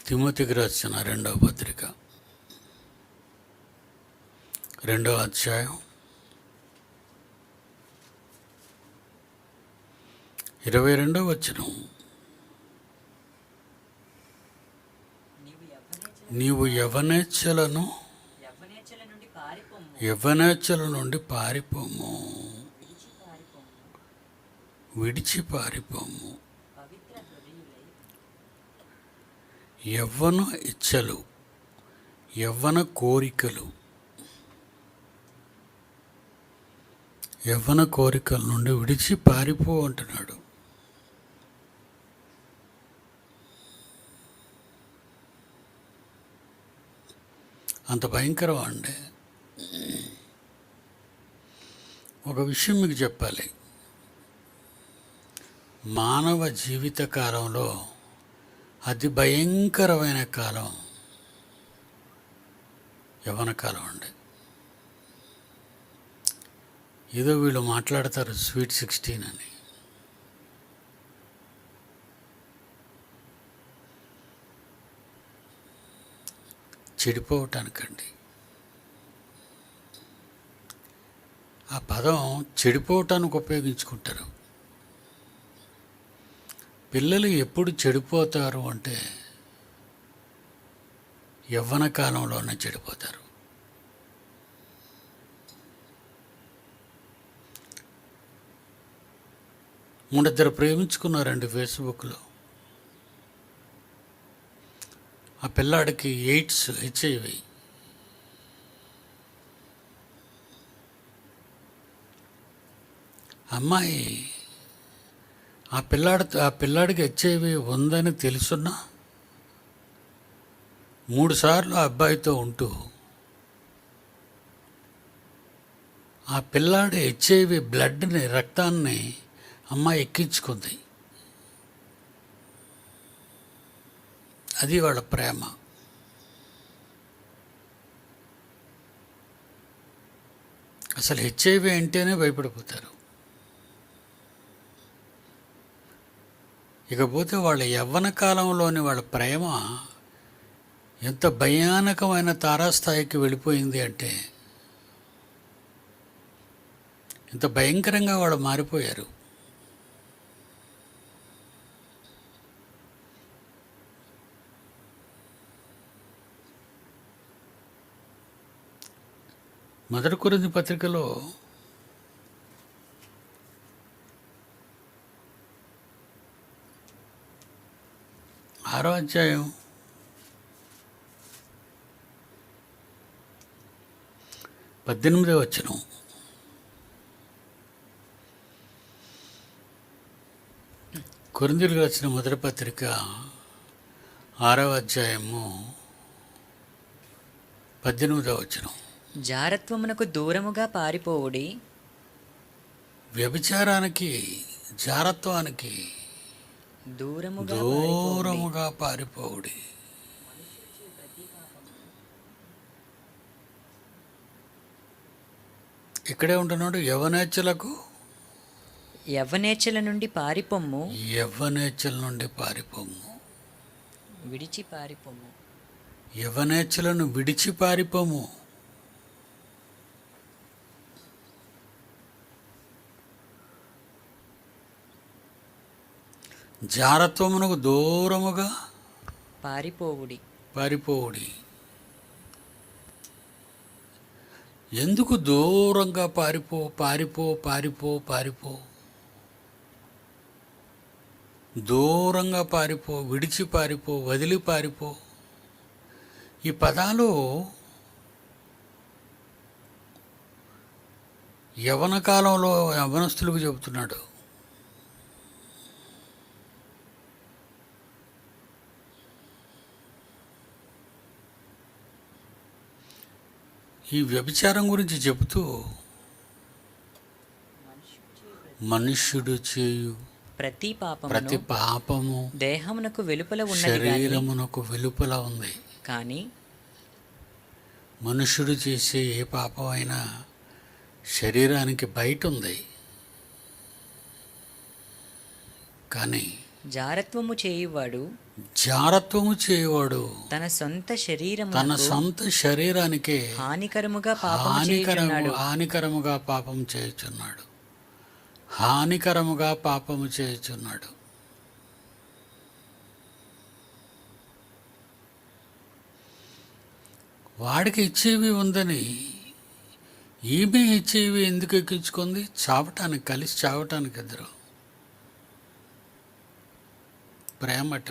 తిమోతికి రాసిన రెండవ పత్రిక 2వ అధ్యాయం 22వ వచనం. నీవు యవ్వనేచ్ఛల నుండి పారిపోము, విడిచి పారిపోము. యవ్వన ఇచ్ఛలు, యవ్వన కోరికల నుండి విడిచి పారిపో అంటున్నాడు. అంత భయంకరం అండి. ఒక విషయం మీకు చెప్పాలి. మానవ జీవిత కాలంలో అతి భయంకరమైన కాలం యవ్వన కాలం అండి. ఏదో వీళ్ళు మాట్లాడతారు స్వీట్ 16 అని. చెడిపోవటానికండి. ఆ పదం చెడిపోవటానికి ఉపయోగించుకుంటారు. పిల్లలు ఎప్పుడు చెడిపోతారు అంటే యవ్వన కాలంలోనే చెడిపోతారు. మూడిద్దరు ప్రేమించుకున్నారండి ఫేస్బుక్లో. ఆ పిల్లాడికి ఎయిడ్స్, HIV. అమ్మాయి ఆ పిల్లాడికి HIV ఉందని తెలుసున్నా 3 సార్లు ఆ అబ్బాయితో ఉంటూ ఆ పిల్లాడి HIV బ్లడ్ని, రక్తాన్ని అమ్మాయి ఎక్కించుకుంది. అది వాళ్ళ ప్రేమ. అసలు HIV అంటేనే భయపడిపోతారు. ఇకపోతే వాళ్ళ యవ్వన కాలంలోని వాళ్ళ ప్రేమ ఎంత భయానకమైన తారాస్థాయికి వెళ్ళిపోయింది అంటే, ఎంత భయంకరంగా వాళ్ళు మారిపోయారు. మొదటి కొరింథీ పత్రికలో 6వ అధ్యాయం 18వ వచనం. కొరింథీయులకు రాసిన మొదటి పత్రిక 6వ అధ్యాయము 18వ వచనం. జారత్వమునకు దూరముగా పారిపోవుడి. వ్యభిచారానికి, జారత్వానికి దూరముగా పారిపోవుడి. ఇక్కడే ఉంటున్నాడు. యవ్వనేచ్ఛల నుండి పారిపోము, యవ్వనేచ్ఛల నుండి పారిపోము, విడిచి పారిపోము. యవ్వనేచ్ఛలను విడిచి పారిపోము. జారత్వమునకు దూరముగా పారిపోవుడి. ఎందుకు దూరంగా పారిపో, దూరంగా పారిపో, విడిచి పారిపో, వదిలి పారిపో. ఈ పదాలు యవ్వన కాలంలో యవ్వనస్తులకు చెబుతున్నాడు. ఈ వ్యభిచారం గురించి చెబుతూ, మనుష్యుడు చేయు ప్రతి పాపము దేహమునకు వెలుపల ఉన్నది, శరీరమునకు వెలుపల ఉంది. కానీ మనుష్యుడు చేసే ఏ పాపం అయినా శరీరానికి బయట ఉంది. కానీ జారత్వము చేయువాడు జారత్వము చేయవాడు తన సొంత తన శరీరమునకు సొంత శరీరానికే హానికరముగా పాపము చేయుచున్నాడు. హానికరముగా పాపం చేయుచున్నాడు. హానికరముగా పాపము చేయుచున్నాడు. వాడికి హెచ్ఐవి ఉందని ఈమె హెచ్ఐవి ఎందుకు ఎక్కించుకుంది? చావటానికి, కలిసి చావటానికి ఇద్దరు. ప్రేమట.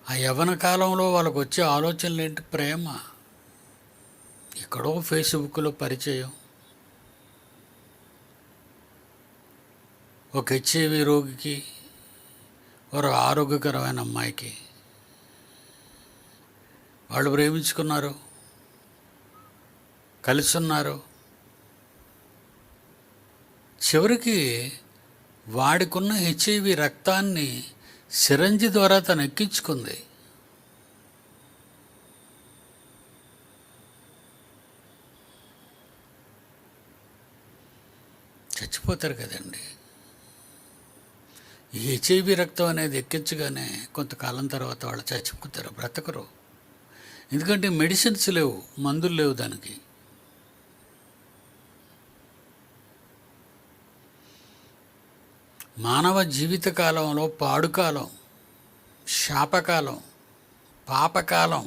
ఆ యవ్వన కాలంలో వాళ్ళకు వచ్చే ఆలోచనలు ఏంటి? ప్రేమ. ఎక్కడో ఫేస్బుక్లో పరిచయం, ఒక హెచ్ఐవి రోగికి, ఒక ఆరోగ్యకరమైన అమ్మాయికి వాళ్ళు ప్రేమించుకున్నారు, కలిసి ఉన్నారు. చివరికి వాడికున్న హెచ్ఐవి రక్తాన్ని సిరంజి ద్వారా తను ఎక్కించుకుంది. చచ్చిపోతారు కదండి. ఈ హెచ్ఐవి రక్తం అనేది ఎక్కించగానే కొంతకాలం తర్వాత వాళ్ళు చచ్చిపోతారు, బ్రతకరు. ఎందుకంటే మెడిసిన్స్ లేవు, మందులు లేవు దానికి. మానవ జీవిత కాలంలో పాడుకాలం, శాపకాలం, పాపకాలం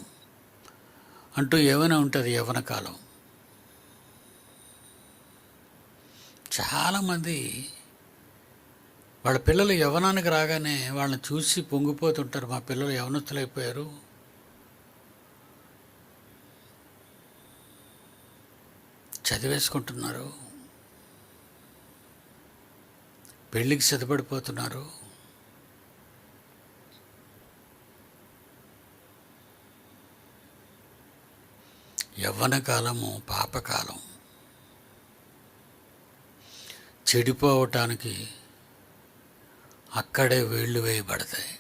అంటూ ఏమైనా ఉంటుంది యవ్వన కాలం. చాలామంది వాళ్ళ పిల్లలు యవ్వనానికి రాగానే వాళ్ళని చూసి పొంగిపోతుంటారు. మా పిల్లలు యవ్వనస్తులైపోయారు, చదివేసుకుంటున్నారు, పెళ్ళికి సిద్ధపడిపోతున్నారు. యవ్వన కాలము పాపకాలం. చెడిపోవటానికి అక్కడే వేళ్ళు వేయబడతాయి,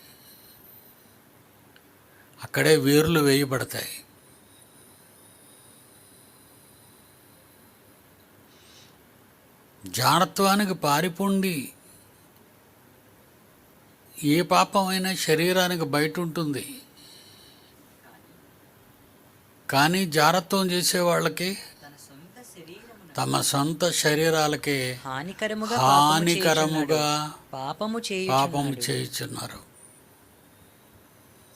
అక్కడే వేర్లు వేయబడతాయి. జాడత్వానికి పారిపోండి. ఏ పాపమైనా శరీరానికి బయట ఉంటుంది, కానీ జారత్వం చేసే వాళ్ళకి తమ సొంత శరీరాలకే హానికరముగా పాపము చేయుచున్నారు.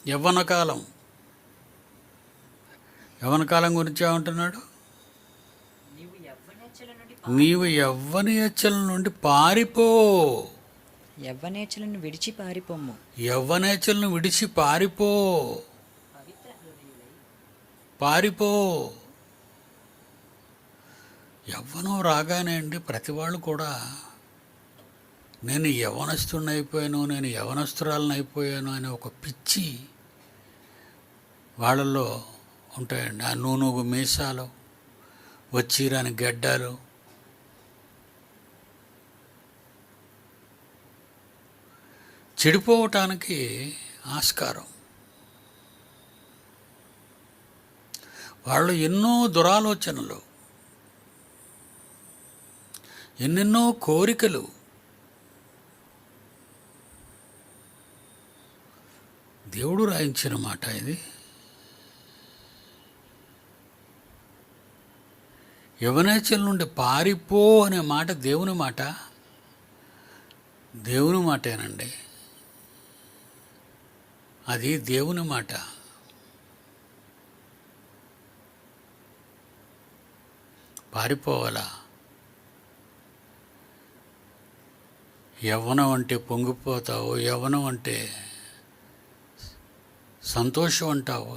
యవ్వన కాలం గురించి ఏమంటున్నాడు? నీవు యవ్వనేచ్ఛల నుండి పారిపో. యవ్వనేచ్ఛలను విడిచి పారిపోము. యవ్వనేచ్ఛలను విడిచి పారిపో. యవ్వనం రాగానే అండి ప్రతి వాళ్ళు కూడా నేను యవ్వనస్తుడిని అయిపోయాను, నేను యవ్వనస్తురాలను అయిపోయాను అనే ఒక పిచ్చి వాళ్ళల్లో ఉంటాయండి. ఆ నూనూగు మీసాలు, వచ్చిరాని గడ్డాలు, చెడిపోవటానికి ఆస్కారం. వాళ్ళు ఎన్నో దురాలోచనలు, ఎన్నెన్నో కోరికలు, దేవుడు రాయించిన మాట ఇది. యవ్వనేచ్ఛల నుండి పారిపో అనే మాట దేవుని మాట, దేవుని మాటేనండి. అది దేవుని మాట. పారిపోవాలా? యవ్వనం అంటే పొంగిపోతావు, యవ్వనం అంటే సంతోషం అంటావు,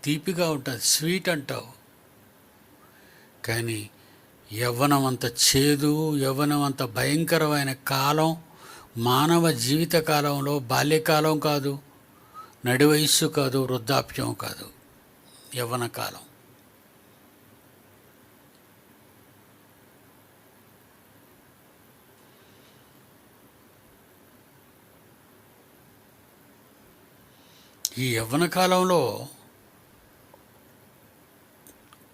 తీపిగా ఉంటుంది, స్వీట్ అంటావు. కానీ యవ్వనం అంత చేదు, యవ్వనం అంత భయంకరమైన కాలం మానవ జీవిత కాలంలో బాల్యకాలం కాదు, నడి వయస్సు కాదు, వృద్ధాప్యం కాదు, యవ్వన కాలం. ఈ యవ్వన కాలంలో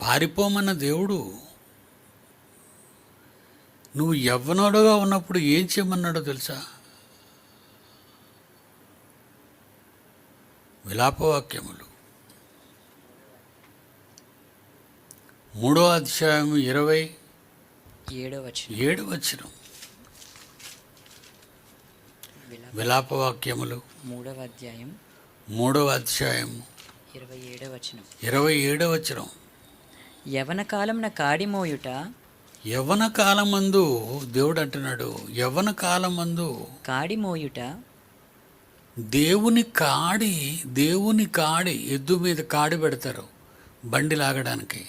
పారిపోమన్న దేవుడు నువ్వు యవ్వనుడుగా ఉన్నప్పుడు ఏం చేయమన్నాడో తెలుసా? విలాపవాక్యములు 3వ అధ్యాయం 27వ వచనం. విలాపవాక్యములు 3వ అధ్యాయం 27వ వచనం. యవన కాలమున కాడిమోయుట, యవ్వన కాలమందు దేవుడు అంటున్నాడు, యవ్వన కాలమందు కాడిమోయుట, దేవుని కాడి ఎద్దు మీద కాడి పెడతారు బండి లాగడానికి,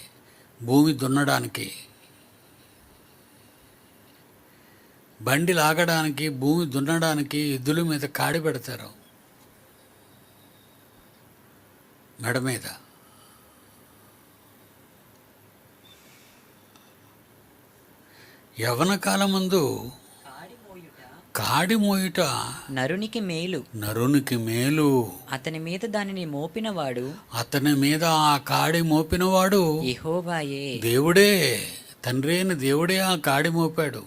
భూమి దున్నడానికి, బండి లాగడానికి, భూమి దున్నడానికి ఎద్దుల మీద కాడి పెడతారు మెడ మీద. యవ్వన కాలమందు కాడి మోయుట నరునికి మేలు. అతని మీద దానిని మోపినవాడు, అతని మీద ఆ కాడి మోపినవాడు యెహోవాయే. దేవుడే, తండ్రి అయిన దేవుడే ఆ కాడి మోపాడు.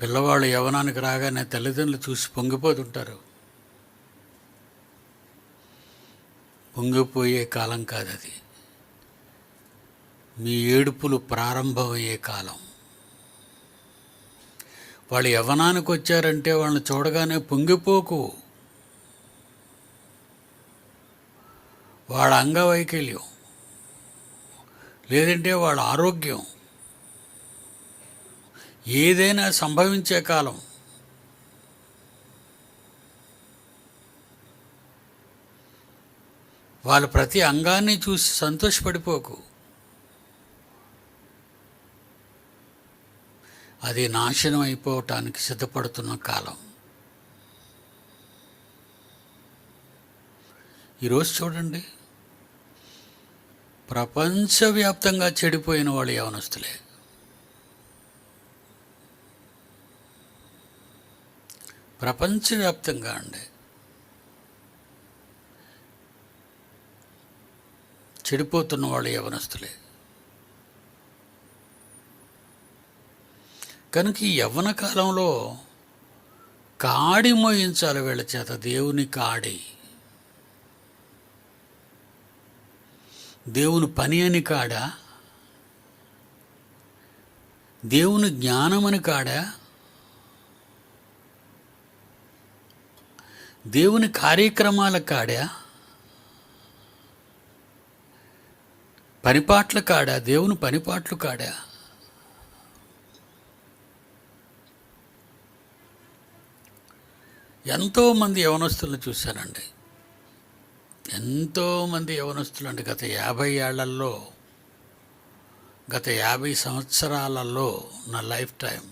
పిల్లవాళ్ళు యవ్వనానికి రాగానే తల్లిదండ్రులు చూసి పొంగిపోతుంటారు. పొంగిపోయే కాలం కాదది, మీ ఏడుపులు ప్రారంభమయ్యే కాలం. వాళ్ళు యవ్వనానికి వచ్చారంటే వాళ్ళని చూడగానే పొంగిపోకు. వాళ్ళ అంగవైకల్యం లేదంటే వాళ్ళ ఆరోగ్యం ఏదైనా సంభవించే కాలం. వాళ్ళ ప్రతి అంగాన్ని చూసి సంతోషపడిపోకు. అది నాశనం అయిపోవటానికి సిద్ధపడుతున్న కాలం. ఈరోజు చూడండి, ప్రపంచవ్యాప్తంగా చెడిపోయిన వాళ్ళు యవనస్తులే. ప్రపంచవ్యాప్తంగా అండి చెడిపోతున్న వాళ్ళు యవనస్తులే. కనుక ఈ యవ్వన కాలంలో కాడి మోయించాలి వీళ్ళ చేత. దేవుని కాడి, దేవుని పని అని కాడా, దేవుని జ్ఞానమని కాడా, దేవుని కార్యక్రమాల కాడా, పనిపాట్ల కాడా, దేవుని పనిపాట్లు కాడా? ఎంతోమంది యవనస్తులను చూశానండి, ఎంతోమంది యవనస్తులు అండి. గత 50 సంవత్సరాలలో నా లైఫ్ టైం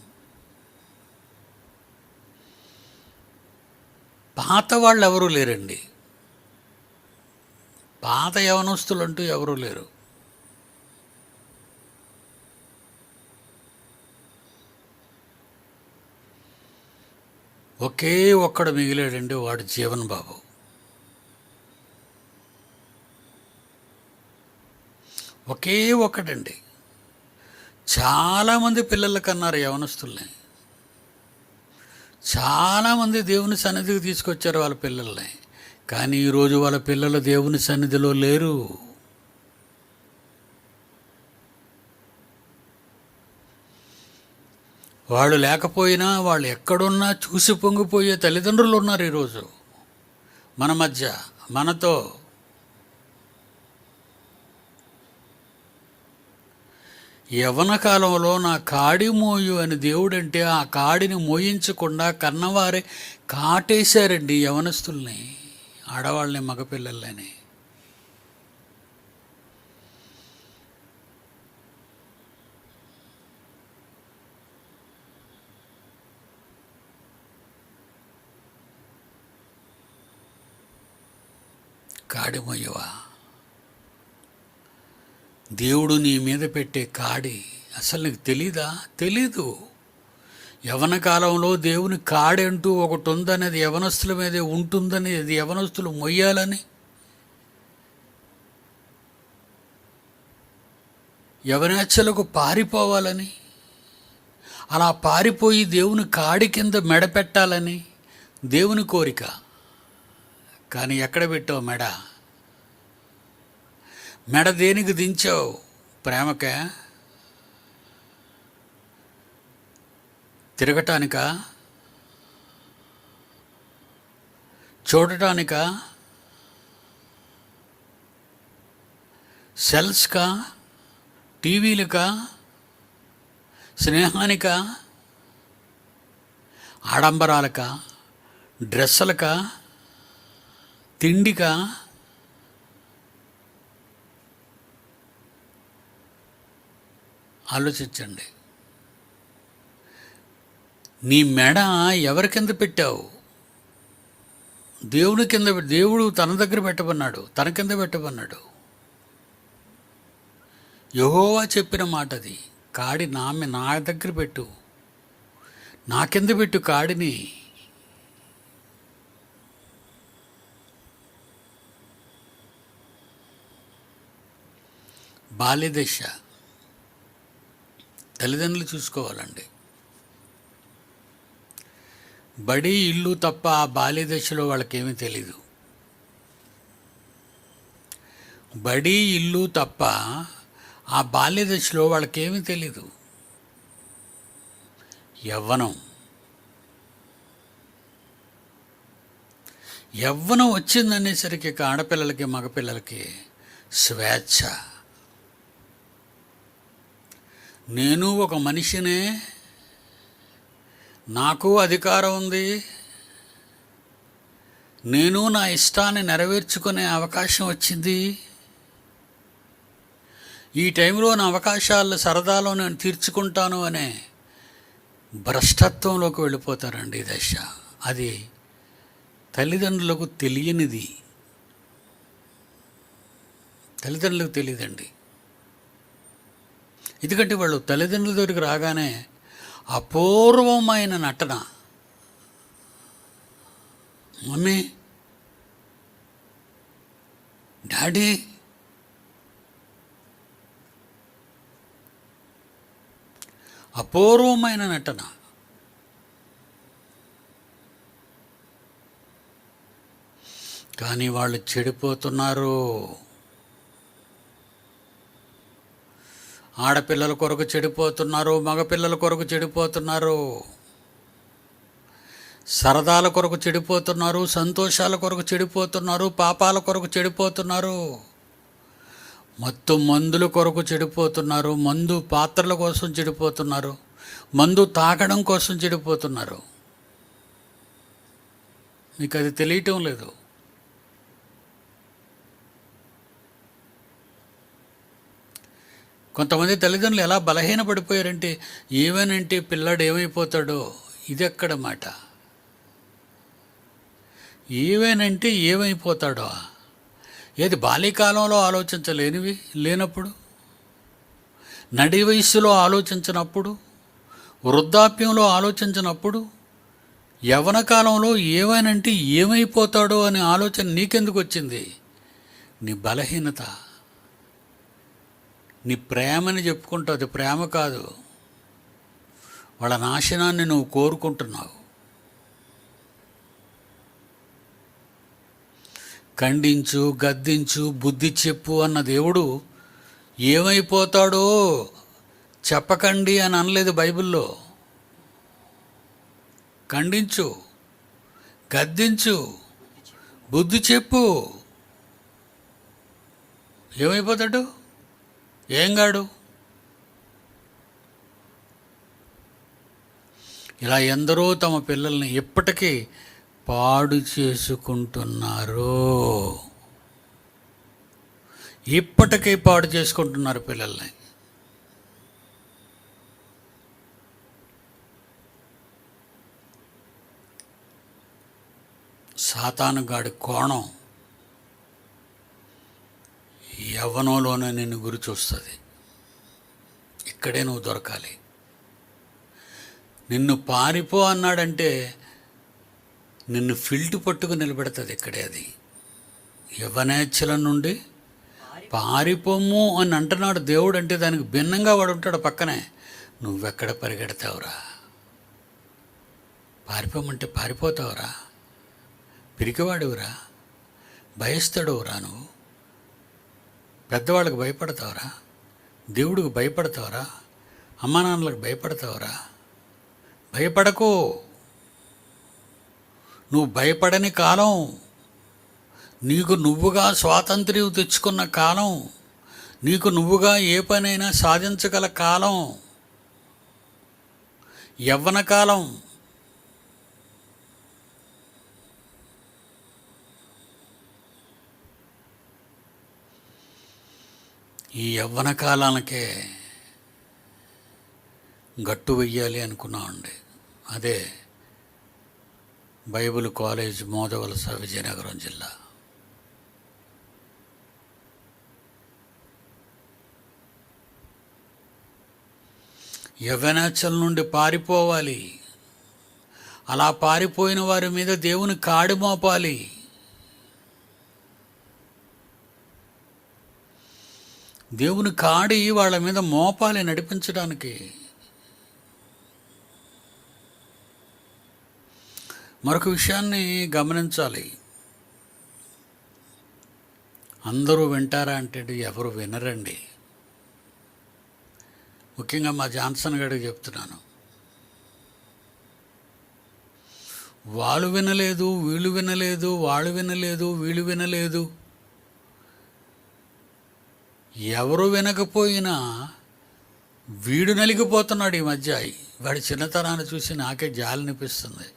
పాత వాళ్ళు ఎవరూ లేరండి. పాత యవనస్తులు అంటూ ఎవరూ లేరు. ఒకే ఒక్కడు మిగిలాడండి, వాడు జీవన్ బాబు. ఒకే ఒక్కడండి. చాలామంది పిల్లలు కన్నారు యవనస్తుల్ని, చాలామంది దేవుని సన్నిధికి తీసుకొచ్చారు వాళ్ళ పిల్లల్ని. కానీ ఈరోజు వాళ్ళ పిల్లలు దేవుని సన్నిధిలో లేరు. వాళ్ళు లేకపోయినా వాళ్ళు ఎక్కడున్నా చూసి పొంగిపోయే తల్లిదండ్రులు ఉన్నారు ఈరోజు మన మధ్య, మనతో. యవ్వన కాలంలో నా కాడి మోయు అని దేవుడంటే ఆ కాడిని మోయించకుండా కన్నవారే కాటేశారండి యవనస్తుల్ని, ఆడవాళ్ళని, మగపిల్లల్ని. కాడి మోయవా? దేవుడు నీ మీద పెట్టే కాడి అసలు నీకు తెలీదా? తెలీదు. యవన కాలంలో దేవుని కాడి అంటూ ఒకటి ఉందనేది యవనస్తుల మీదే ఉంటుందని, అది యవనస్తులు మొయ్యాలని, యవనేచ్ఛలకు పారిపోవాలని, అలా పారిపోయి దేవుని కాడి కింద మెడ పెట్టాలని దేవుని కోరిక. కానీ ఎక్కడ పెట్టావు మెడ? మెడ దేనికి దించావు? ప్రేమకే? తిరగటానికా? చూడటానికా? సెల్స్కా? టీవీలకా? స్నేహానికా? ఆడంబరాలకా? డ్రెస్సులకా? తిండికా? ఆలోచించండి. నీ మెడ ఎవరి కింద పెట్టావు? దేవుని కింద. దేవుడు తన దగ్గర పెట్టమన్నాడు, తన కింద పెట్టమన్నాడు. యెహోవా చెప్పిన మాట అది. కాడి నా దగ్గర పెట్టు, నా కింద పెట్టు కాడిని. బాల్యదశ తల్లిదండ్రులు చూసుకోవాలండి. బడి ఇల్లు తప్ప ఆ బాల్యదశలో వాళ్ళకేమీ తెలీదు. బడి ఇల్లు తప్ప ఆ బాల్యదశలో వాళ్ళకేమీ తెలీదు. యవ్వనం వచ్చిందనేసరికి ఆడపిల్లలకి మగపిల్లలకి స్వేచ్ఛ. నేను ఒక మనిషినే, నాకు అధికారం ఉంది, నేను నా ఇష్టాన్ని నెరవేర్చుకునే అవకాశం వచ్చింది, ఈ టైంలో నా అవకాశాలు సరదాలో నేను తీర్చుకుంటాను అనే భ్రష్టత్వంలోకి వెళ్ళిపోతారండి. ఈ దశ అది తల్లిదండ్రులకు తెలియనిది. తల్లిదండ్రులకు తెలియదండి. ఎందుకంటే వాళ్ళు తల్లిదండ్రుల దగ్గరికి రాగానే అపూర్వమైన నటన. మమ్మీ, డాడీ, అపూర్వమైన నటన. కానీ వాళ్ళు చెడిపోతున్నారు. ఆడపిల్లల కొరకు చెడిపోతున్నారు, మగపిల్లల కొరకు చెడిపోతున్నారు, సరదాల కొరకు చెడిపోతున్నారు, సంతోషాల కొరకు చెడిపోతున్నారు, పాపాల కొరకు చెడిపోతున్నారు, మత్తు మందుల కొరకు చెడిపోతున్నారు, మందు పాత్రల కోసం చెడిపోతున్నారు, మందు తాగడం కోసం చెడిపోతున్నారు. మీకు అది తెలియటం లేదు. కొంతమంది తల్లిదండ్రులు ఎలా బలహీనపడిపోయారంటే, ఏమనంటే పిల్లాడు ఏమైపోతాడో. ఇది ఎక్కడ మాట? ఏమేనంటే ఏమైపోతాడో. ఏది బాల్యకాలంలో లేనప్పుడు, నడి వయస్సులో ఆలోచించినప్పుడు, వృద్ధాప్యంలో ఆలోచించినప్పుడు, యవ్వన కాలంలో ఏమనంటే ఏమైపోతాడో అనే ఆలోచన నీకెందుకు వచ్చింది? నీ బలహీనత. నీ ప్రేమని చెప్పుకుంటావు, అది ప్రేమ కాదు. వాళ్ళ నాశనాన్ని నువ్వు కోరుకుంటున్నావు. ఖండించు, గద్దించు, బుద్ధి చెప్పు అన్న దేవుడు ఏమైపోతాడో చెప్పకండి అని అనలేదు బైబిల్లో. ఖండించు, గద్దించు, బుద్ధి చెప్పు. ఏమైపోతాడు? ఏం కాడు. ఇలా ఎందరో తమ పిల్లల్ని ఇప్పటికీ పాడు చేసుకుంటున్నారు. ఇప్పటికీ పాడు చేసుకుంటున్నారు పిల్లల్ని. సాతానుగాడి కోణం యవ్వనంలోనే నిన్ను గురి చూస్తుంది. ఇక్కడే నువ్వు దొరకాలి. నిన్ను పారిపో అన్నాడంటే నిన్ను ఫిల్ట్ పట్టుకు నిలబెడుతుంది ఇక్కడే. అది యవ్వనేచ్ఛల నుండి పారిపోము అని అంటున్నాడు దేవుడు. అంటే దానికి భిన్నంగా వాడు ఉంటాడు పక్కనే. నువ్వెక్కడ పరిగెడతావురా? పారిపోమంటే పారిపోతావురా? పిరికివాడువురా? భయస్థుడవురా? నువ్వు పెద్దవాళ్ళకి భయపడతావురా? దేవుడికి భయపడతావురా? అమ్మా నాన్నలకు భయపడతావురా? భయపడకు. నువ్వు భయపడని కాలం, నీకు నువ్వుగా స్వాతంత్ర్యం తెచ్చుకున్న కాలం, నీకు నువ్వుగా ఏ పనైనా సాధించగల కాలం యవ్వన కాలం. ఈ యవ్వన కాలానికే గట్టు వెయ్యాలి అనుకున్నామండి. అదే బైబిల్ కాలేజ్, మోదవలస, విజయనగరం జిల్లా. యవ్వనేచ్ఛల నుండి పారిపోవాలి. అలా పారిపోయిన వారి మీద దేవుని కాడి మోపాలి. దేవుని కాడి వాళ్ళ మీద మోపాలి నడిపించడానికి. మరొక విషయాన్ని గమనించాలి. అందరూ వింటారా అంటే ఎవరు వినరండి. ముఖ్యంగా మా జాన్సన్ గారికి చెప్తున్నాను. వాళ్ళు వినలేదు, వీళ్ళు వినలేదు, వాళ్ళు వినలేదు, వీళ్ళు వినలేదు. ఎవరు వినకపోయినా వీడు నలిగిపోతున్నాడు ఈ మధ్య. వాడి చిన్నతనాన్ని చూసి నాకే జాలి అనిపిస్తుంది.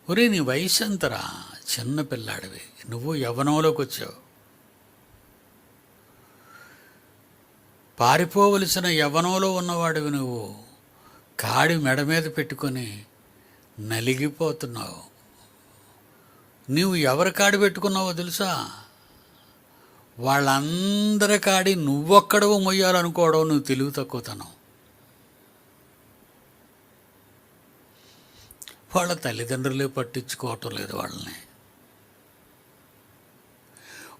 ఒరే, నీ వయసు ఎంతరా? చిన్న పిల్లాడివి. నువ్వు యవ్వనంలోకి వచ్చావు. పారిపోవలసిన యవ్వనంలో ఉన్నవాడివి నువ్వు. కాడి మెడ మీద పెట్టుకొని నలిగిపోతున్నావు. నువ్వు ఎవరి కాడి పెట్టుకున్నావో తెలుసా? వాళ్ళందరి కాడి నువ్వొక్కడవు మొయ్యాలనుకోవడం నువ్వు తెలివి తక్కువతనం. వాళ్ళ తల్లిదండ్రులే పట్టించుకోవటం లేదు వాళ్ళని.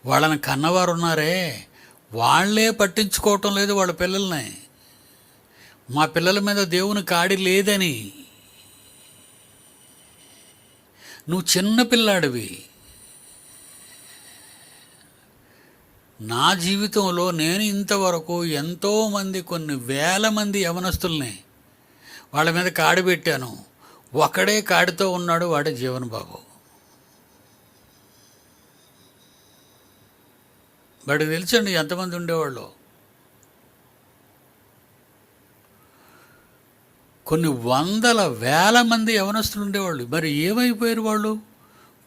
వాళ్ళని కన్నవారు ఉన్నారే, వాళ్ళే పట్టించుకోవటం లేదు వాళ్ళ పిల్లల్ని. మా పిల్లల మీద దేవుని కాడి లేదని. నువ్వు చిన్న పిల్లాడివి. నా జీవితంలో నేను ఇంతవరకు ఎంతోమంది, కొన్ని వేల మంది యవనస్తుల్ని వాళ్ళ మీద కాడి పెట్టాను. ఒకడే కాడితో ఉన్నాడు, వాడే జీవన్ బాబు. వాడికి తెలుసండి ఎంతమంది ఉండేవాళ్ళు. కొన్ని వందల వేల మంది యవనస్తులు ఉండేవాళ్ళు. మరి ఏమైపోయారు వాళ్ళు?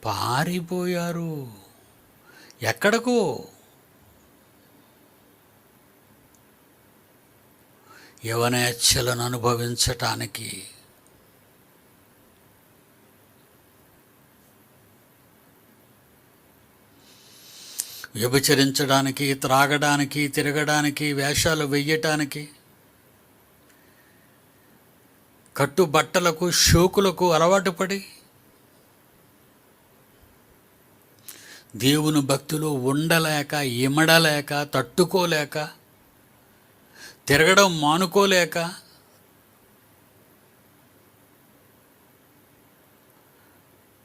పారిపోయారు. ఎక్కడకు? యవనేచ్ఛలను అనుభవించటానికి. వ్యభిచరించడానికి, త్రాగడానికి, తిరగడానికి, వేషాలు వెయ్యటానికి, కట్టుబట్టలకు, షోకులకు అలవాటు పడి దేవుని భక్తిలో ఉండలేక, ఇమడలేక, తట్టుకోలేక, తిరగడం మానుకోలేక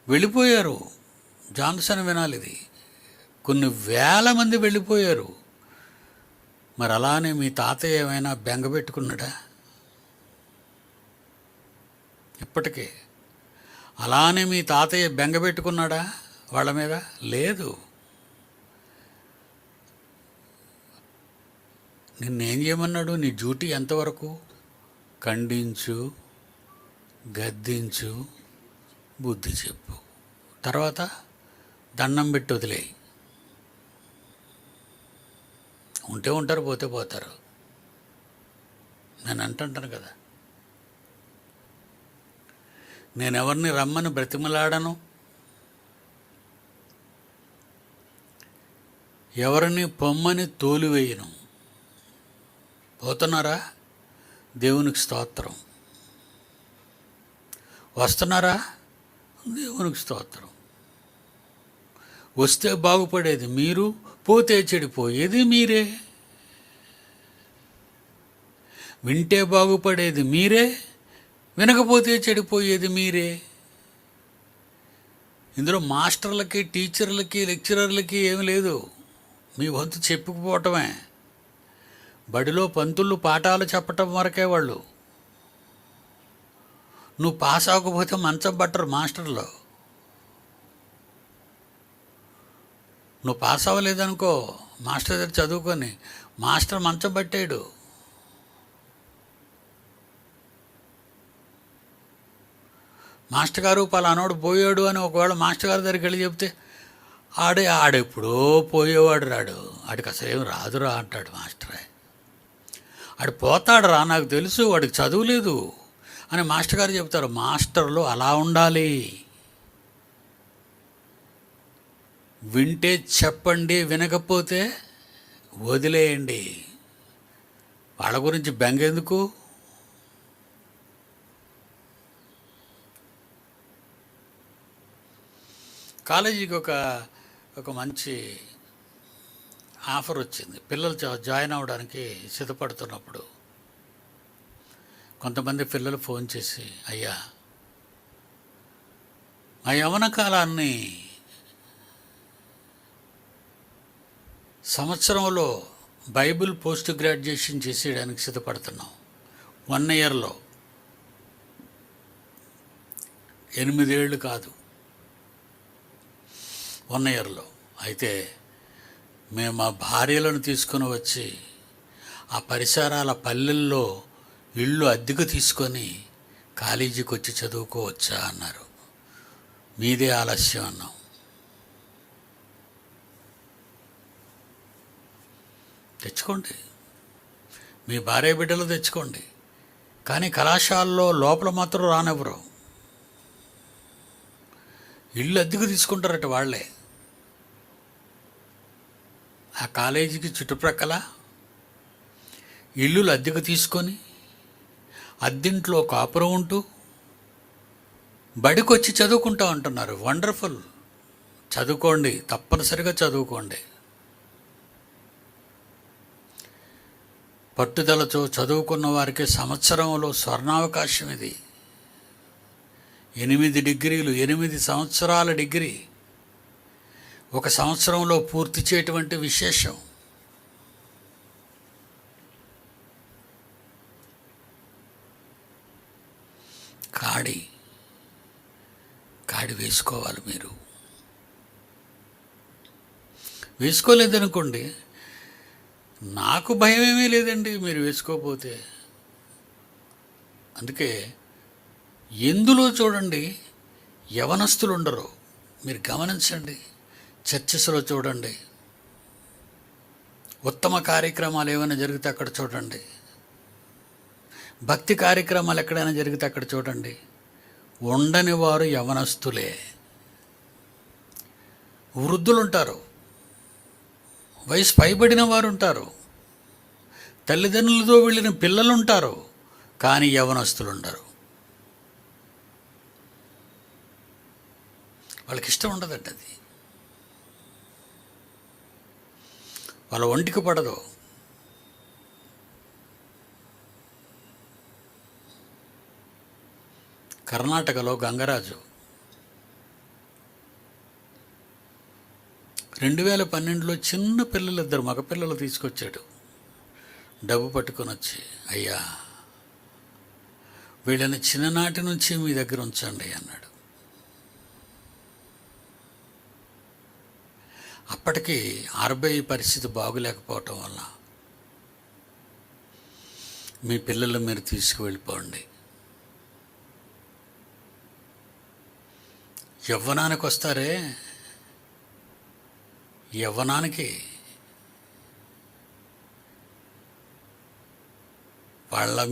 వెళ్ళిపోయారు. జాన్సన్ వినాలి ఇది. కొన్ని వేల మంది వెళ్ళిపోయారు. మరి అలానే మీ తాతయ్య ఏమైనా బెంగ పెట్టుకున్నాడా? ఇప్పటికే అలానే మీ తాతయ్య బెంగ పెట్టుకున్నాడా వాళ్ళ మీద? లేదు. నిన్నేం చేయమన్నాడు? నీ డ్యూటీ ఎంతవరకు? ఖండించు, గద్దించు, బుద్ధి చెప్పు, తర్వాత దండం పెట్టి వదిలేయి. ఉంటే ఉంటారు, పోతే పోతారు. నేను అంటుంటాను కదా, నేను ఎవరిని రమ్మని బ్రతిమలాడను, ఎవరిని పొమ్మని తోలివేయను. పోతున్నారా? దేవునికి స్తోత్రం. వస్తున్నారా? దేవునికి స్తోత్రం. వస్తే బాగుపడేది మీరు, పోతే చెడిపోయేది మీరే, వింటే బాగుపడేది మీరే, వినకపోతే చెడిపోయేది మీరే. ఇందులో మాస్టర్లకి, టీచర్లకి, లెక్చరర్లకి ఏమి లేదు. మీ వంతు చెప్పుకుపోవటమే. బడిలో పంతుళ్ళు పాఠాలు చెప్పటం వరకే వాళ్ళు. నువ్వు పాస్ అవ్వకపోతే మంచం పట్టరు మాస్టర్లు. నువ్వు పాస్ అవ్వలేదనుకో మాస్టర్ దగ్గర చదువుకొని, మాస్టర్ మంచం పట్టాడు. మాస్టర్ గారు పలానాడు పోయాడు అని ఒకవేళ మాస్టర్ గారి దగ్గరికి వెళ్ళి చెప్తే, ఆడెప్పుడో పోయేవాడు రాడు, ఆడికి అసలు ఏం రాదురా అంటాడు మాస్టరే. ఆడు పోతాడు రా, నాకు తెలుసు, వాడికి చదువులేదు అని మాస్టర్ గారు చెప్తారు. మాస్టర్లు అలా ఉండాలి. వింటే చెప్పండి, వినకపోతే వదిలేయండి. వాళ్ళ గురించి బెంగెందుకు? కాలేజీకి ఒక మంచి ఆఫర్ వచ్చింది. పిల్లలు జాయిన్ అవ్వడానికి సిద్ధపడుతున్నప్పుడు కొంతమంది పిల్లలు ఫోన్ చేసి, అయ్యా మా యవ్వన కాలాన్ని సంవత్సరంలో బైబిల్ పోస్ట్ గ్రాడ్యుయేషన్ చేసేయడానికి సిద్ధపడుతున్నాం. 1 ఇయర్లో, 8 ఏళ్ళు కాదు, 1 ఇయర్లో. అయితే మేము మా భార్యలను తీసుకొని వచ్చి ఆ పరిసరాల పల్లెల్లో ఇళ్ళు అద్దెకు తీసుకొని కాలేజీకి వచ్చి చదువుకోవచ్చా అన్నారు. మీదే ఆలస్యం అన్నాం. తెచ్చుకోండి, మీ భార్య బిడ్డలు తెచ్చుకోండి, కానీ కళాశాలలో లోపల మాత్రం రానివ్వరు. ఇళ్ళు అద్దెకు తీసుకుంటారట వాళ్ళే. ఆ కాలేజీకి చుట్టుప్రక్కల ఇల్లులు అద్దెకు తీసుకొని అద్దెంట్లో కాపురం ఉంటూ బడికి వచ్చి చదువుకుంటా ఉంటున్నారు. వండర్ఫుల్. చదువుకోండి, తప్పనిసరిగా చదువుకోండి. పట్టుదలతో చదువుకున్న వారికి సంవత్సరంలో స్వర్ణావకాశం ఇది. 8 డిగ్రీలు, 8 సంవత్సరాల డిగ్రీ ఒక సంవత్సరంలో పూర్తి చేయటువంటి విశేషం. కాడి వేసుకోవాలి. మీరు వేసుకోలేదనుకోండి, నాకు భయం ఏమీ లేదండి మీరు వేసుకోకపోతే. అందుకే ఎందులో చూడండి యవనస్తులు ఉండరు. మీరు గమనించండి, చర్చెస్లో చూడండి, ఉత్తమ కార్యక్రమాలు ఏమైనా జరిగితే అక్కడ చూడండి, భక్తి కార్యక్రమాలు ఎక్కడైనా జరిగితే అక్కడ చూడండి, ఉండని వారు యవనస్తులే. వృద్ధులు ఉంటారు, వయసు పైబడిన వారు ఉంటారు, తల్లిదండ్రులతో వెళ్ళిన పిల్లలు ఉంటారు, కానీ యవనస్తులు ఉండరు. వాళ్ళకి ఇష్టం ఉండదండి, అది వాళ్ళ ఒంటికి పడదు. కర్ణాటకలో గంగరాజు 2012లో చిన్న పిల్లలు, 2 మగపిల్లలు తీసుకొచ్చాడు. డబ్బు పట్టుకొని వచ్చి, అయ్యా వీళ్ళని చిన్ననాటి నుంచి మీ దగ్గర ఉంచండి అన్నాడు. అప్పటికి ఆర్బీఐ పరిస్థితి బాగులేకపోవటం వల్ల మీ పిల్లలు మీరు తీసుకువెళ్ళిపోండి. యవ్వనానికి వస్తారే, యవ్వనానికి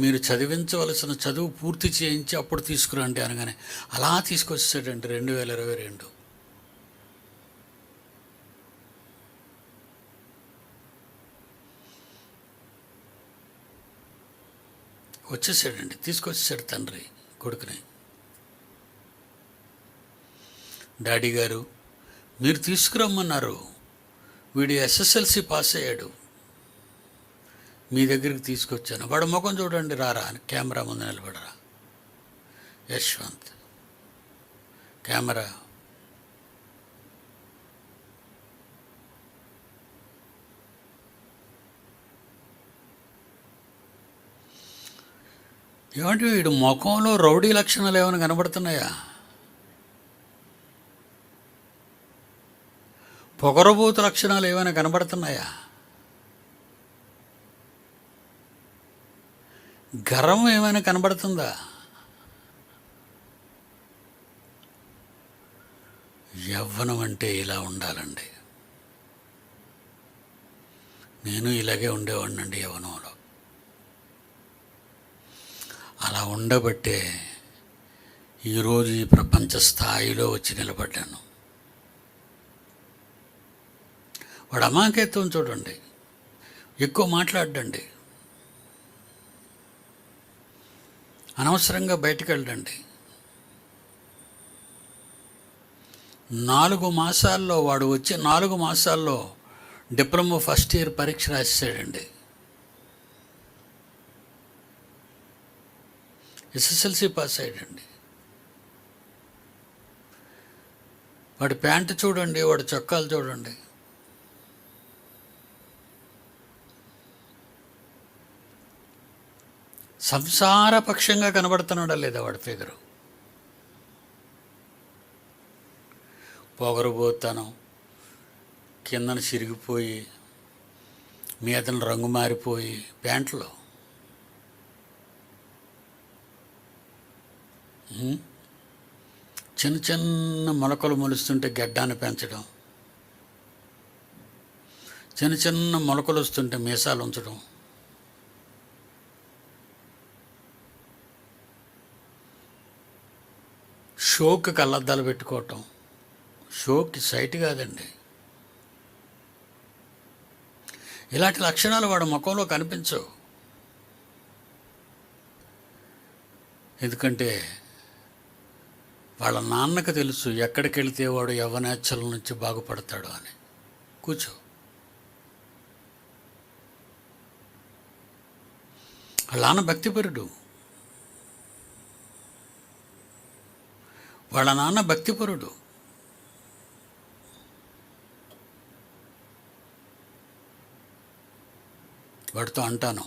మీరు చదివించవలసిన చదువు పూర్తి చేయించి అప్పుడు తీసుకురండి అనగానే అలా తీసుకొచ్చాడండి. 2022 వచ్చేసాడండి, తీసుకొచ్చేసాడు తండ్రి కొడుకుని. డాడీ గారు మీరు తీసుకురమ్మన్నారు, వీడు ఎస్ఎస్ఎల్సి పాస్ అయ్యాడు, మీ దగ్గరికి తీసుకొచ్చాను, వాడు ముఖం చూడండి, రారా అని కెమెరా ముందు నిలబడరా. యశ్వంత్ కెమెరా. ఏమంటే వీడు ముఖంలో రౌడీ లక్షణాలు ఏమైనా కనబడుతున్నాయా? పొగరబోతు లక్షణాలు ఏమైనా కనబడుతున్నాయా? గర్వం ఏమైనా కనబడుతుందా? యవ్వనం అంటే ఇలా ఉండాలండి. నేను ఇలాగే ఉండేవాడినండి యవ్వనంలో. అలా ఉండబట్టే ఈరోజు ఈ ప్రపంచ స్థాయిలో వచ్చి నిలబడ్డాను. వాడు అమాయకత్వం చూడండి, ఎక్కువ మాట్లాడండి, అనవసరంగా బయటికి వెళ్ళండి. 4 మాసాల్లో వాడు వచ్చి 4 మాసాల్లో డిప్లొమా ఫస్ట్ ఇయర్ పరీక్ష రాసేసాడండి. SSLC pass అయ్యాడండి. వాడి ప్యాంటు చూడండి, వాడి చొక్కాలు చూడండి. సంసారపక్షంగా కనబడుతున్నాడా లేదా వాడి ఫిగరు? పొగరుబోతాను, కిందన చిరిగిపోయి మీదన రంగు మారిపోయి ప్యాంట్లో. చిన్న చిన్న మొలకలు మొలుస్తుంటే గడ్డాన్ని పెంచడం, చిన్న చిన్న మొలకలు వస్తుంటే మీసాలు ఉంచడం, షోకి కళ్ళద్దాలు పెట్టుకోవటం. షోకి సైట్ కాదండి. ఇలాంటి లక్షణాలు వాడు ముఖంలో కనిపించవు. ఎందుకంటే వాళ్ళ నాన్నకు తెలుసు ఎక్కడికి వెళితే వాడు యవ్వనేచ్ఛల నుంచి బాగుపడతాడు అని. కూర్చో. వాళ్ళ నాన్న భక్తిపరుడు. వాళ్ళ నాన్న భక్తిపరుడు. వాడితో అంటాను,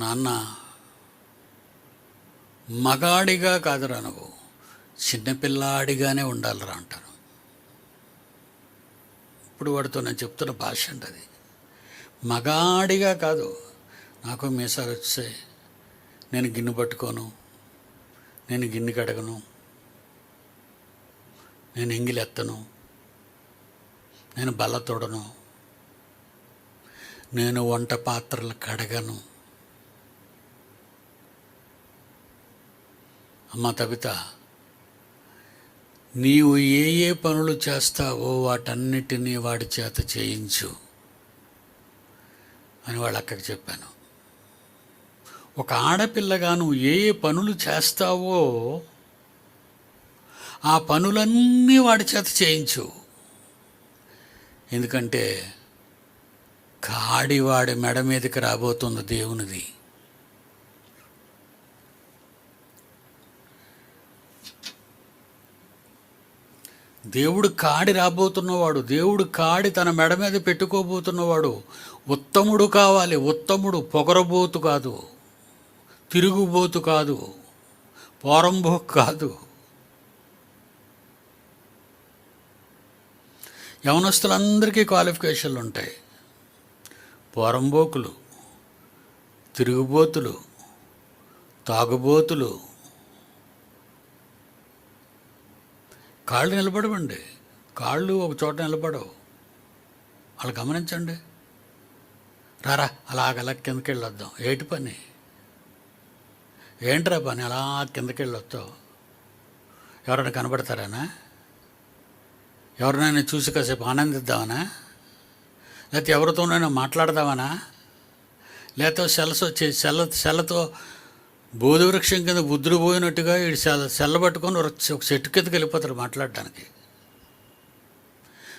నాన్న మగాడిగా కాదురా, నువ్వు చిన్నపిల్లాడిగానే ఉండాలిరా అంటాను. ఇప్పుడు వాడితో నేను చెప్తున్న భాష అండి అది. మగాడిగా కాదు, నాకు మీసాలు వచ్చాయి, నేను గిన్నె పట్టుకోను, నేను గిన్నె కడగను, నేను ఎంగిలెత్తను, నేను బల్ల తోడను, నేను వంట పాత్రలు కడగను. అమ్మ తబిత, నీవు ఏ ఏ పనులు చేస్తావో వాటన్నిటినీ వాడి చేత చేయించు అని వాళ్ళ అక్కకి చెప్పాను. ఒక ఆడపిల్లగా నువ్వు ఏ ఏ పనులు చేస్తావో ఆ పనులన్నీ వాడి చేత చేయించు. ఎందుకంటే కాడివాడి మెడ మీదకి రాబోతుంది దేవునిది. దేవుడు కాడి రాబోతున్నవాడు, దేవుడు కాడి తన మెడ మీద పెట్టుకోబోతున్నవాడు ఉత్తముడు కావాలి. ఉత్తముడు పొగరబోతు కాదు, తిరుగుబోతు కాదు, పోరంబోకు కాదు. యవనస్తులందరికీ క్వాలిఫికేషన్లు ఉంటాయి. పోరంబోకులు, తిరుగుబోతులు, తాగుబోతులు కాళ్ళు నిలబడవండి. కాళ్ళు ఒక చోట నిలబడవు. వాళ్ళు గమనించండి. రారా అలాగలా కిందకి వెళ్ళొద్దాం. ఏటి పని? ఏంట్రా పని? అలా కిందకి వెళ్ళొస్తావు. ఎవరైనా కనబడతారానా? ఎవరినైనా చూసి కాసేపు ఆనందిద్దామనా? లేకపోతే ఎవరితోనైనా మాట్లాడదామనా? లేకపోతే సెల్లతో బోధవృక్షం కింద బుద్ధుడు పోయినట్టుగా వీడు సెల్ల పట్టుకొని ఒక చెట్టు కిందకి వెళ్ళిపోతారు మాట్లాడడానికి.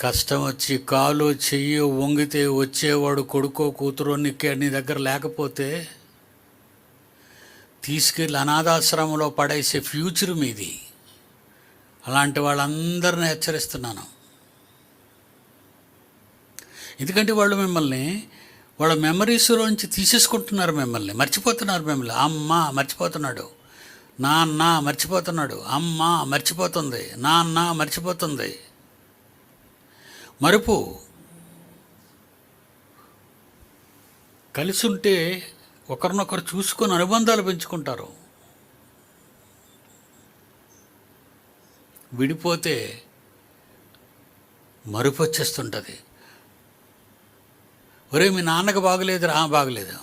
కష్టం వచ్చి కాలు చెయ్యి వంగితే వచ్చేవాడు కొడుకో కూతురో నీ దగ్గర లేకపోతే తీసుకెళ్ళి అనాథాశ్రమంలో పడేసే ఫ్యూచర్ మీది. అలాంటి వాళ్ళందరిని హెచ్చరిస్తున్నాను. ఎందుకంటే వాళ్ళు మిమ్మల్ని వాళ్ళ మెమరీస్లోంచి తీసేసుకుంటున్నారు, మిమ్మల్ని మర్చిపోతున్నారు. మిమ్మల్ని అమ్మ మర్చిపోతున్నాడు, నాన్న మర్చిపోతున్నాడు, అమ్మ మర్చిపోతుంది, నాన్న మర్చిపోతుంది. మరుపు. కలిసి ఉంటే ఒకరినొకరు చూసుకొని అనుబంధాలు పెంచుకుంటారు. విడిపోతే మరుపు వచ్చేస్తుంటుంది. ఒరే మీ నాన్నకు బాగలేదురా, బాగలేదు.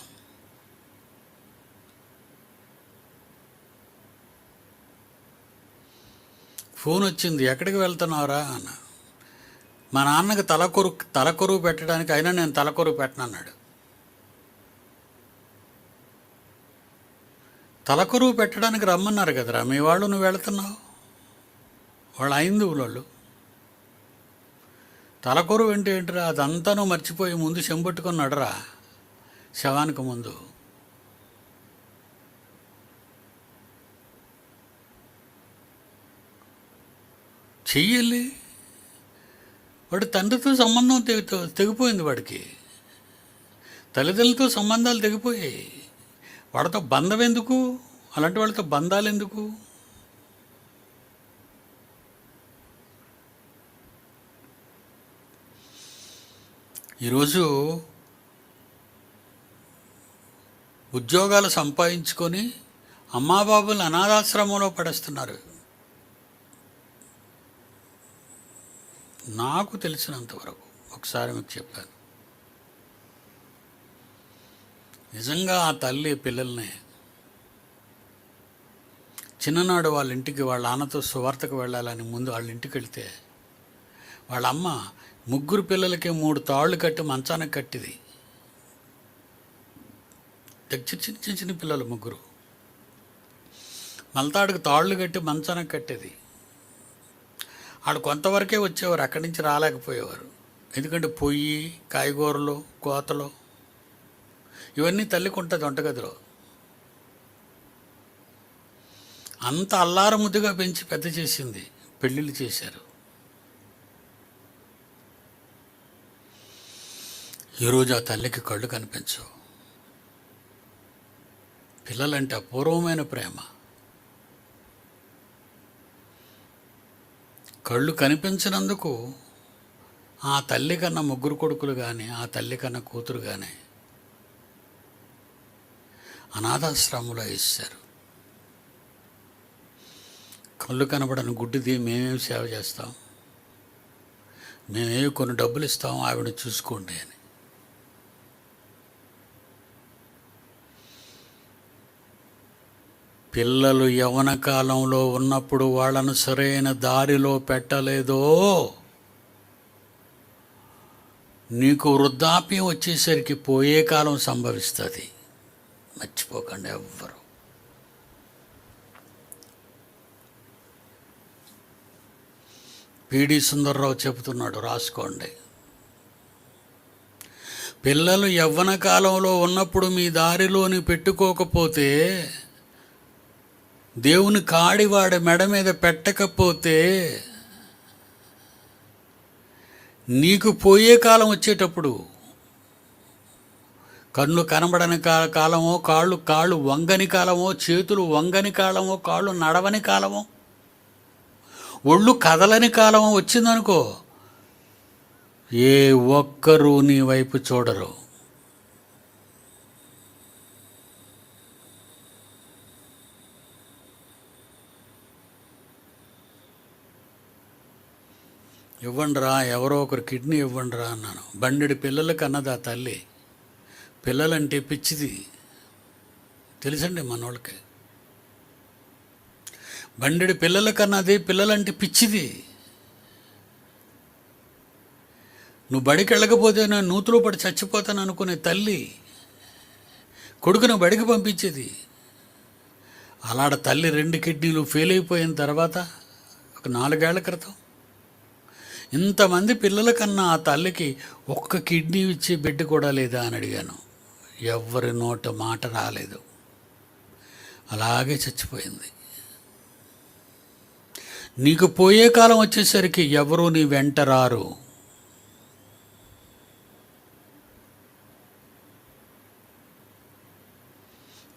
ఫోన్ వచ్చింది, ఎక్కడికి వెళ్తున్నావురా అన్న. మా నాన్నకి తలకొరువు పెట్టడానికి, అయినా నేను తలకొరువు పెట్టనన్నాడు. తలకొరువు పెట్టడానికి రమ్మన్నారు కదరా మీ వాళ్ళు, నువ్వు వెళుతున్నావు. వాళ్ళు హైందువులు. వాళ్ళు తలకొరువు అంటే ఏంటిరా, అదంతా నువ్వు మర్చిపోయి ముందు చెంబట్టుకొని నడరా శవానికి ముందు. చెయ్యాలి. వాడి తండ్రితో సంబంధం తెగిపోయింది, వాడికి తల్లిదండ్రులతో సంబంధాలు తెగిపోయాయి. వాడితో బంధం ఎందుకు, అలాంటి వాళ్ళతో బంధాలు ఎందుకు? ఈరోజు ఉద్యోగాలు సంపాదించుకొని అమ్మాబాబులు అనాథాశ్రమంలో పడేస్తున్నారు. నాకు తెలిసినంతవరకు ఒకసారి మీకు చెప్పాను. నిజంగా ఆ తల్లి పిల్లల్ని చిన్ననాడు వాళ్ళ ఇంటికి వాళ్ళ నాన్నతో సువార్తకు వెళ్ళాలని ముందు వాళ్ళ ఇంటికి వెళితే వాళ్ళ అమ్మ 3 పిల్లలకి 3 తాళ్ళు కట్టి మంచానికి కట్టిది. చిన్న చిన్న పిల్లలు 3. మలతాడికి తాళ్ళు కట్టి మంచానికి కట్టేది. ఆడు కొంతవరకే వచ్చేవారు, అక్కడి నుంచి రాలేకపోయేవారు. ఎందుకంటే పొయ్యి, కాయగూరలు, కోతలు ఇవన్నీ తల్లికి ఉంటుంది వంటగదిలో. అంత అల్లార ముద్దుగా పెంచి పెద్ద చేసింది, పెళ్ళిళ్ళు చేశారు. ఈరోజు ఆ తల్లికి కళ్ళు కనిపించవు. పిల్లలంటే అపూర్వమైన ప్రేమ. కళ్ళు కనిపించినందుకు ఆ తల్లి కన్నా 3 కొడుకులు కానీ, ఆ తల్లి కన్నా కూతురు కానీ అనాథాశ్రమంలో వేశారు. కళ్ళు కనబడని గుడ్డిది మేమేమి సేవ చేస్తాం, మేమేమి కొన్ని డబ్బులు ఇస్తాం, ఆవిడ చూసుకోండి అని. పిల్లలు యవ్వన కాలంలో ఉన్నప్పుడు వాళ్ళను సరైన దారిలో పెట్టలేదో నీకు వృద్ధాప్యం వచ్చేసరికి పోయే కాలం సంభవిస్తుంది. మర్చిపోకండి ఎవ్వరు. పిడి సుందర్రావు చెబుతున్నాడు, రాసుకోండి. పిల్లలు యవ్వన కాలంలో ఉన్నప్పుడు మీ దారిలోని పెట్టుకోకపోతే, దేవుని కాడివాడి మెడ మీద పెట్టకపోతే, నీకు పోయే కాలం వచ్చేటప్పుడు కన్ను కనబడని కాలమో, కాళ్ళు వంగని కాలమో, చేతులు వంగని కాలమో, కాళ్ళు నడవని కాలమో, ఒళ్ళు కదలని కాలమో వచ్చిందనుకో, ఏ ఒక్కరూ నీ వైపు చూడరు. ఇవ్వండిరా, ఎవరో ఒకరు కిడ్నీ ఇవ్వండిరా అన్నాను. బండెడు పిల్లలకి అన్నది ఆ తల్లి. పిల్లలంటే పిచ్చిది తెలుసండి మనోళ్ళకి. బండెడు పిల్లలకన్నది పిల్లలంటే పిచ్చిది. నువ్వు బడికి వెళ్ళకపోతే నేను నూతులో పడి చచ్చిపోతాను అనుకునే తల్లి కొడుకును బడికి పంపించేది. అలాడ తల్లి 2 కిడ్నీలు ఫెయిల్ అయిపోయిన తర్వాత ఒక 4 ఏళ్ల క్రితం ఇంతమంది పిల్లల కన్నా ఆ తల్లికి ఒక్క కిడ్నీ ఇచ్చే బిడ్డ కూడా లేదా అని అడిగాను. ఎవ్వరి నోట మాట రాలేదు. అలాగే చచ్చిపోయింది. నీకు పోయే కాలం వచ్చేసరికి ఎవరు నీ వెంట రారు.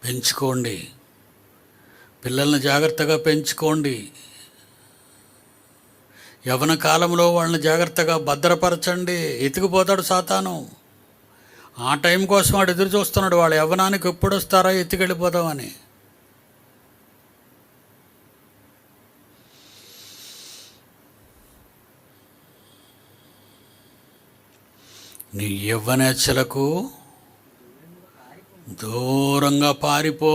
పెంచుకోండి, పిల్లల్ని జాగ్రత్తగా పెంచుకోండి. యవ్వన కాలంలో వాళ్ళని జాగ్రత్తగా భద్రపరచండి. ఎత్తుకుపోతాడు సాతాను. ఆ టైం కోసం వాడు ఎదురు చూస్తున్నాడు. వాళ్ళ యవ్వనానికి ఎప్పుడు వస్తారా ఎత్తుకెళ్ళిపోదామని. నీ యవ్వనేచ్ఛలకు దూరంగా పారిపో,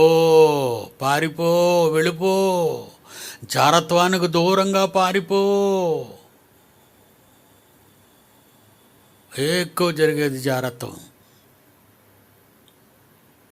పారిపో, వెళ్ళిపో. జారత్వానికి దూరంగా పారిపో. ఎక్కువ జరిగేది జారత్వం.